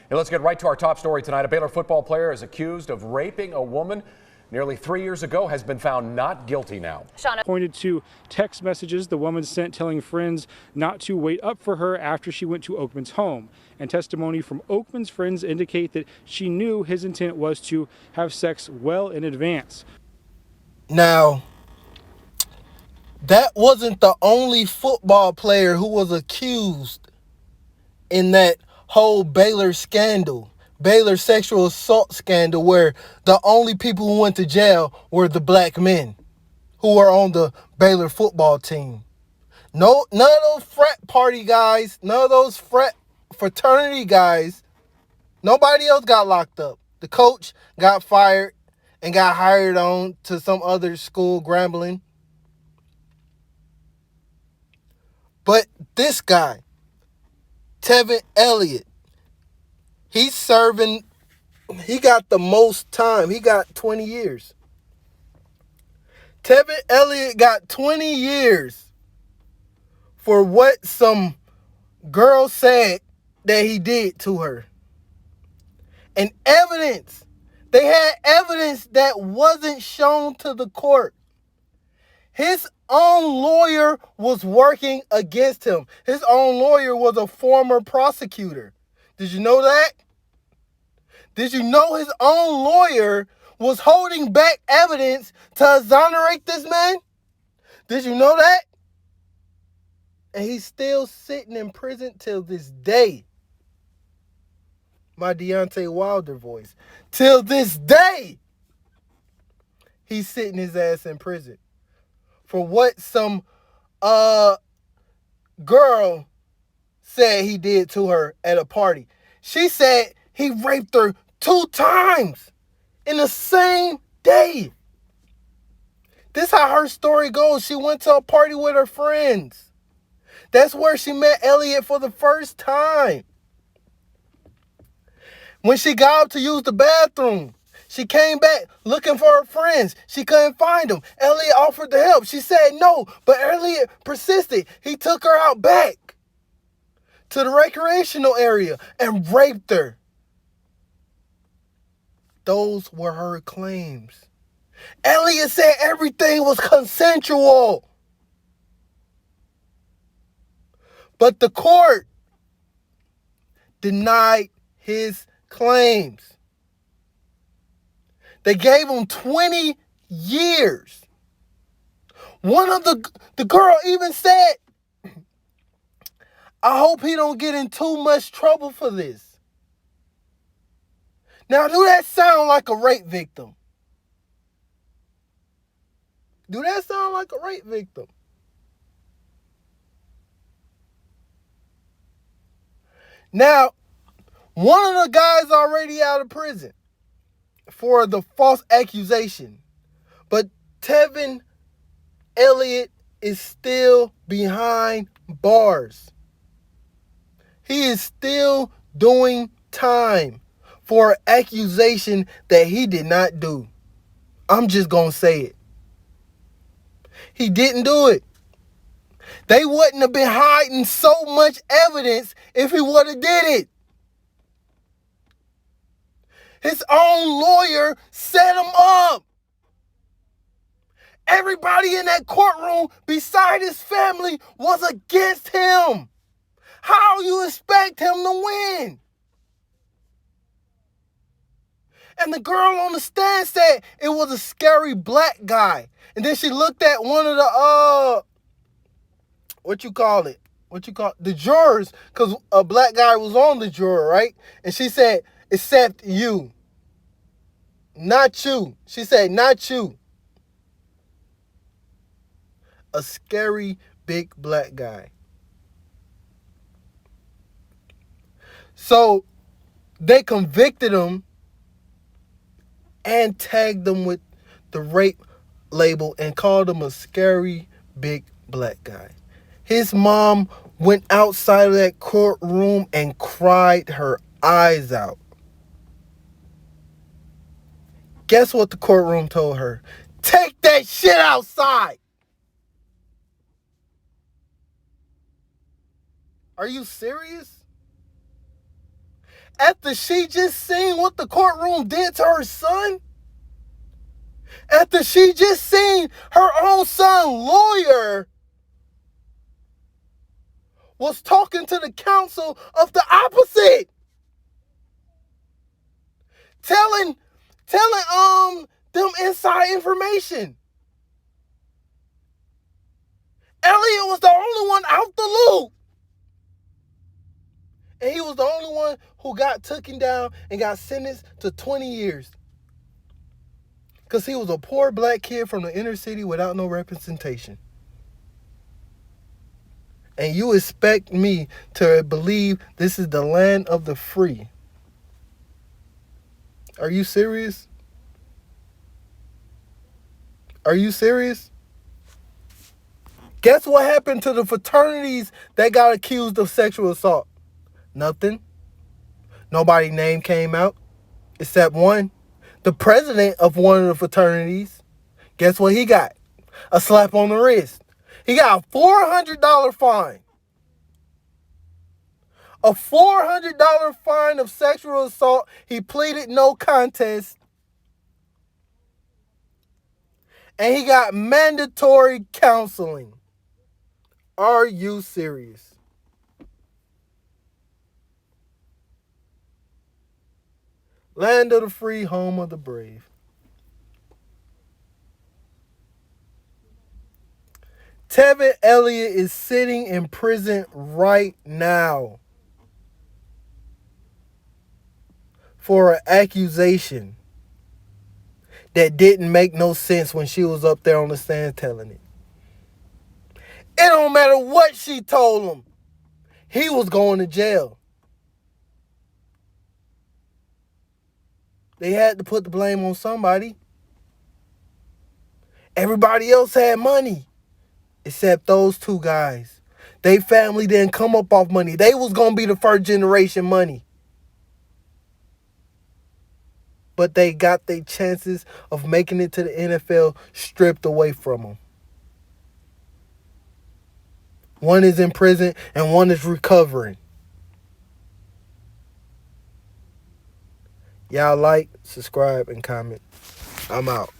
Hey, let's get right to our top story tonight. A Baylor football player is accused of raping a woman nearly 3 years ago, has been found not guilty now. Shauna pointed to text messages the woman sent telling friends not to wait up for her after she went to Oakman's home. And testimony from Oakman's friends indicate that she knew his intent was to have sex well in advance. Now, that wasn't the only football player who was accused in that whole Baylor scandal. Baylor sexual assault scandal, where the only people who went to jail were the black men who were on the Baylor football team. No, none of those frat party guys, none of those fraternity guys, nobody else got locked up. The coach got fired and got hired on to some other school, Grambling. But this guy, Tevin Elliott, he got the most time. He got 20 years. Tevin Elliott got 20 years for what some girl said that he did to her. And evidence. They had evidence that wasn't shown to the court. His own lawyer was working against him. His own lawyer was a former prosecutor. Did you know that? Did you know his own lawyer was holding back evidence to exonerate this man? Did you know that? And he's still sitting in prison till this day. My Deontay Wilder voice. Till this day, he's sitting his ass in prison for what some girl said he did to her at a party. She said he raped her 2 times in the same day. This is how her story goes. She went to a party with her friends. That's where she met Elliott for the first time. When she got up to use the bathroom, she came back looking for her friends. She couldn't find them. Elliott offered to help. She said no, but Elliott persisted. He took her out back to the recreational area and raped her. Those were her claims. Elliott said everything was consensual. But the court denied his claims. They gave him 20 years. One of the girl even said, I hope he don't get in too much trouble for this. Now, do that sound like a rape victim? Do that sound like a rape victim? Now, one of the guys already out of prison for the false accusation. But Tevin Elliott is still behind bars. He is still doing time for an accusation that he did not do. I'm just going to say it. He didn't do it. They wouldn't have been hiding so much evidence if he would have did it. His own lawyer set him up. Everybody in that courtroom beside his family was against him. How you expect him to win? And the girl on the stand said it was a scary black guy. And then she looked at one of the, the jurors, because a black guy was on the juror, right? And she said, except you. Not you. She said, not you. A scary big black guy. So they convicted him and tagged him with the rape label and called him a scary big black guy. His mom went outside of that courtroom and cried her eyes out. Guess what the courtroom told her? Take that shit outside. Are you serious? After she just seen what the courtroom did to her son? After she just seen her own son lawyer was talking to the counsel of the opposite, telling them inside information. Elliot was the only one out the loop. And he was the only one who got taken down and got sentenced to 20 years. Because he was a poor black kid from the inner city without no representation. And you expect me to believe this is the land of the free? Are you serious? Are you serious? Guess what happened to the fraternities that got accused of sexual assault? Nothing. Nobody's name came out except one. The president of one of the fraternities. Guess what he got? A slap on the wrist. He got a $400 fine. A $400 fine of sexual assault. He pleaded no contest. And he got mandatory counseling. Are you serious? Land of the free, home of the brave. Tevin Elliott is sitting in prison right now for an accusation that didn't make no sense when she was up there on the stand telling it. It don't matter what she told him. He was going to jail. They had to put the blame on somebody. Everybody else had money except those two guys. They family didn't come up off money. They was going to be the first generation money. But they got their chances of making it to the NFL stripped away from them. One is in prison and one is recovering. Y'all like, subscribe, and comment. I'm out.